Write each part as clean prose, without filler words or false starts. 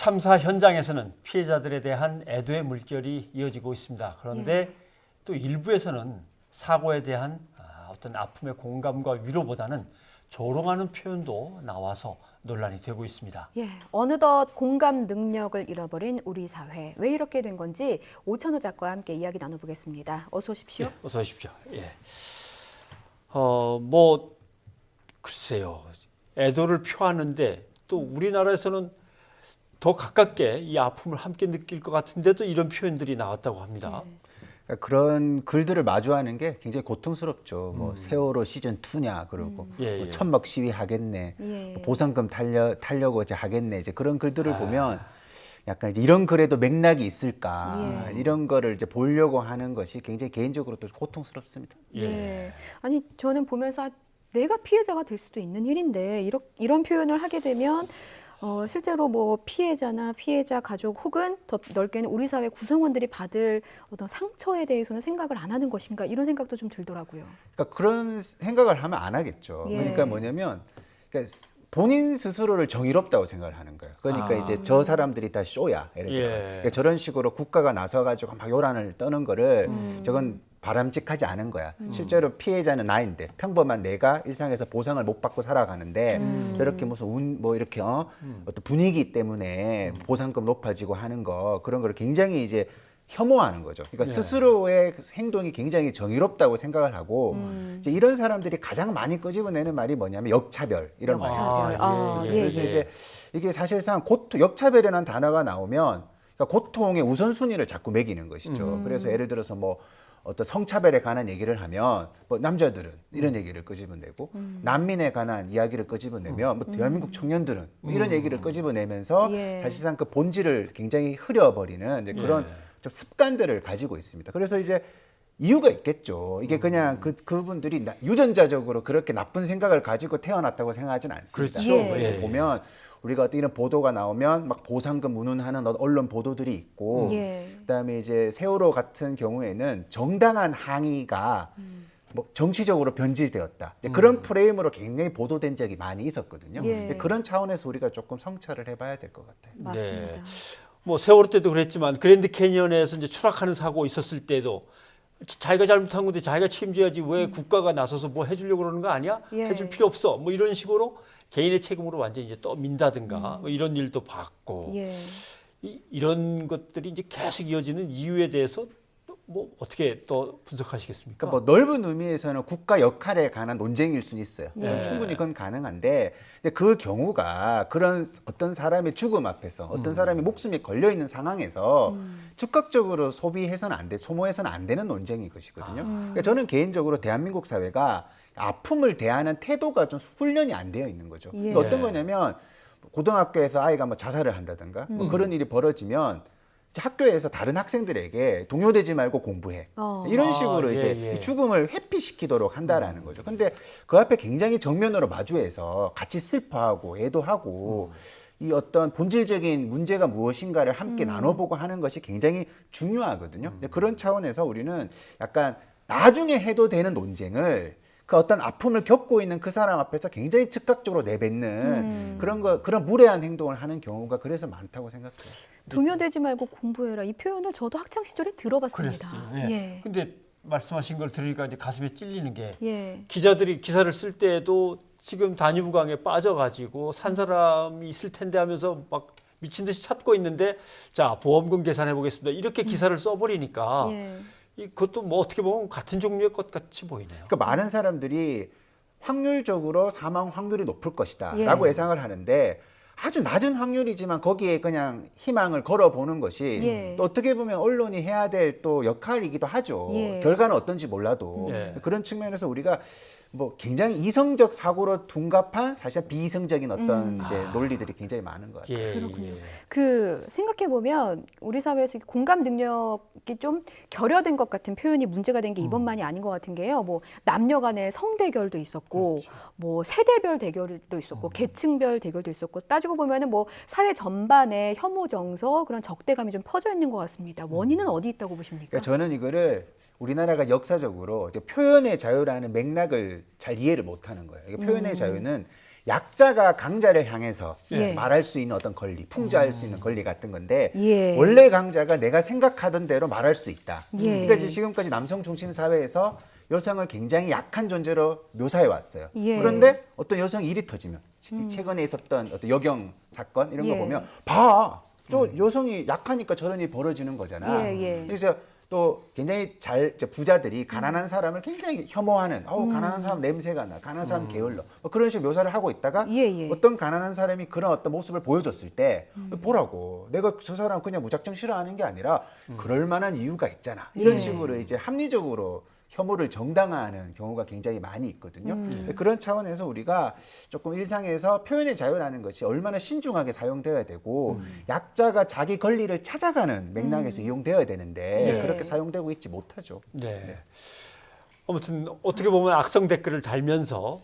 참사 현장에서는 피해자들에 대한 애도의 물결이 이어지고 있습니다. 그런데 또 일부에서는 사고에 대한 어떤 아픔의 공감과 위로보다는 조롱하는 표현도 나와서 논란이 되고 있습니다. 예, 어느덧 공감 능력을 잃어버린 우리 사회. 왜 이렇게 된 건지 오찬호 작가와 함께 이야기 나눠보겠습니다. 어서 오십시오. 예, 어서 오십시오. 예. 뭐 글쎄요. 애도를 표하는데 또 우리나라에서는 더 가깝게 이 아픔을 함께 느낄 것 같은데도 이런 표현들이 나왔다고 합니다. 그러니까 그런 글들을 마주하는 게 굉장히 고통스럽죠. 뭐 세월호 시즌 2냐 그러고 뭐 천막 시위 하겠네, 뭐 보상금 타려고 이제 하겠네, 이제 그런 글들을 보면 약간 이제 이런 글에도 맥락이 있을까 이런 거를 이제 보려고 하는 것이 굉장히 개인적으로 또 고통스럽습니다. 아니 저는 보면서 내가 피해자가 될 수도 있는 일인데 이런 표현을 하게 되면 실제로 뭐 피해자나 피해자 가족 혹은 더 넓게는 우리 사회 구성원들이 받을 어떤 상처에 대해서는 생각을 안 하는 것인가 이런 생각도 좀 들더라고요. 그러니까 그런 생각을 하면 안 하겠죠. 그러니까 뭐냐면 그러니까 본인 스스로를 정의롭다고 생각을 하는 거예요. 그러니까 이제 저 사람들이 다 쇼야. 예를 들어 그러니까 저런 식으로 국가가 나서가지고 막 요란을 떠는 거를 저건 바람직하지 않은 거야. 실제로 피해자는 나인데 평범한 내가 일상에서 보상을 못 받고 살아가는데 저렇게 무슨 뭐 이렇게 어떤 분위기 때문에 보상금 높아지고 하는 거 그런 걸 굉장히 이제 혐오하는 거죠. 그러니까 스스로의 행동이 굉장히 정의롭다고 생각을 하고 이제 이런 사람들이 가장 많이 끄집어내는 말이 뭐냐면 역차별 이런 말이에요. 그래서 이제 이게 사실상 역차별이라는 단어가 나오면 그러니까 고통의 우선순위를 자꾸 매기는 것이죠. 그래서 예를 들어서 뭐 어떤 성차별에 관한 얘기를 하면 뭐 남자들은 이런 얘기를 끄집어내고 난민에 관한 이야기를 끄집어내면 뭐 대한민국 청년들은 뭐 이런 얘기를 끄집어내면서 사실상 그 본질을 굉장히 흐려버리는 이제 그런 좀 습관들을 가지고 있습니다. 그래서 이제 이유가 있겠죠. 이게 그냥 그분들이 유전자적으로 그렇게 나쁜 생각을 가지고 태어났다고 생각하지는 않습니다. 그렇죠. 보면 우리가 어떤 이런 보도가 나오면 막 보상금 운운하는 언론 보도들이 있고 그다음에 이제 세월호 같은 경우에는 정당한 항의가 뭐 정치적으로 변질되었다. 그런 프레임으로 굉장히 보도된 적이 많이 있었거든요. 그런 차원에서 우리가 조금 성찰을 해봐야 될 것 같아요. 맞습니다. 뭐 세월호 때도 그랬지만 그랜드 캐니언에서 이제 추락하는 사고 있었을 때도 자기가 잘못한 건데 자기가 책임져야지 왜 국가가 나서서 뭐 해주려고 그러는 거 아니야? 해줄 필요 없어. 뭐 이런 식으로 개인의 책임으로 완전히 이제 떠민다든가 뭐 이런 일도 봤고 이런 것들이 이제 계속 이어지는 이유에 대해서 뭐 어떻게 또 분석하시겠습니까? 그러니까 뭐 넓은 의미에서는 국가 역할에 관한 논쟁일 수는 있어요. 충분히 그건 가능한데 근데 그 경우가 그런 어떤 사람의 죽음 앞에서 어떤 사람의 목숨이 걸려 있는 상황에서 즉각적으로 소비해서는 안 돼, 소모해서는 안 되는 논쟁인 것이거든요. 그러니까 저는 개인적으로 대한민국 사회가 아픔을 대하는 태도가 좀 훈련이 안 되어 있는 거죠. 그러니까 어떤 거냐면 고등학교에서 아이가 뭐 자살을 한다든가 뭐 그런 일이 벌어지면 학교에서 다른 학생들에게 동요되지 말고 공부해. 이런 식으로 이제 죽음을 회피시키도록 한다라는 거죠. 근데 그 앞에 굉장히 정면으로 마주해서 같이 슬퍼하고 애도하고 이 어떤 본질적인 문제가 무엇인가를 함께 나눠보고 하는 것이 굉장히 중요하거든요. 그런 차원에서 우리는 약간 나중에 해도 되는 논쟁을 그 어떤 아픔을 겪고 있는 그 사람 앞에서 굉장히 즉각적으로 내뱉는 그런 무례한 행동을 하는 경우가 그래서 많다고 생각해요. 동요되지 말고 공부해라. 이 표현을 저도 학창 시절에 들어봤습니다. 근데 말씀하신 걸 들으니까 이제 가슴에 찔리는 게 기자들이 기사를 쓸 때에도 지금 단위부강에 빠져가지고 산 사람이 있을 텐데 하면서 막 미친 듯이 찾고 있는데 자 보험금 계산해 보겠습니다. 이렇게 기사를 써버리니까 그것도 뭐 어떻게 보면 같은 종류의 것 같이 보이네요. 그러니까 많은 사람들이 확률적으로 사망 확률이 높을 것이다라고 예상을 하는데 아주 낮은 확률이지만 거기에 그냥 희망을 걸어보는 것이 또 어떻게 보면 언론이 해야 될 또 역할이기도 하죠. 결과는 어떤지 몰라도 그런 측면에서 우리가 뭐 굉장히 이성적 사고로 둔갑한 사실 비이성적인 어떤 이제 논리들이 굉장히 많은 것 같아요. 그렇군요. 그 생각해 보면 우리 사회에서 공감 능력이 좀 결여된 것 같은 표현이 문제가 된 게 이번만이 아닌 것 같은 게요. 뭐 남녀간의 성대결도 있었고, 뭐 세대별 대결도 있었고, 계층별 대결도 있었고 따지고 보면은 뭐 사회 전반에 혐오 정서 그런 적대감이 좀 퍼져 있는 것 같습니다. 원인은 어디 있다고 보십니까? 그러니까 저는 이거를 우리나라가 역사적으로 표현의 자유라는 맥락을 잘 이해를 못하는 거예요. 표현의 자유는 약자가 강자를 향해서 예. 말할 수 있는 어떤 권리, 풍자할 수 있는 권리 같은 건데 예. 원래 강자가 내가 생각하던 대로 말할 수 있다. 예. 그러니까 이제 지금까지 남성 중심 사회에서 여성을 굉장히 약한 존재로 묘사해 왔어요. 예. 그런데 어떤 여성이 일이 터지면 최근에 있었던 어떤 여경 사건 이런 거 예. 보면 봐, 저 여성이 약하니까 저런 일이 벌어지는 거잖아. 예, 예. 그래서 또 굉장히 이제 부자들이 가난한 사람을 굉장히 혐오하는, 가난한 사람 냄새가 나, 가난한 사람 게을러, 뭐 그런 식으로 묘사를 하고 있다가 예, 예. 어떤 가난한 사람이 그런 어떤 모습을 보여줬을 때 보라고, 내가 저 사람 그냥 무작정 싫어하는 게 아니라 그럴 만한 이유가 있잖아. 이런 예. 식으로 이제 합리적으로 혐오를 정당화하는 경우가 굉장히 많이 있거든요. 그런 차원에서 우리가 조금 일상에서 표현의 자유라는 것이 얼마나 신중하게 사용되어야 되고 약자가 자기 권리를 찾아가는 맥락에서 이용되어야 되는데 네. 그렇게 사용되고 있지 못하죠. 네. 아무튼 어떻게 보면 악성 댓글을 달면서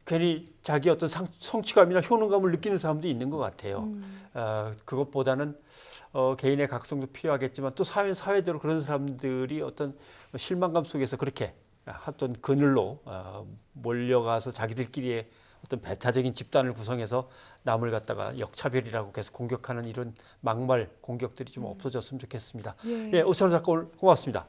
괜히 자기 어떤 성취감이나 효능감을 느끼는 사람도 있는 것 같아요. 그것보다는 개인의 각성도 필요하겠지만 또 사회대로 그런 사람들이 어떤 실망감 속에서 그렇게 어떤 그늘로 몰려가서 자기들끼리의 어떤 배타적인 집단을 구성해서 남을 갖다가 역차별이라고 계속 공격하는 이런 막말 공격들이 좀 없어졌으면 좋겠습니다. 예. 예, 오찬호 작가 오늘 고맙습니다.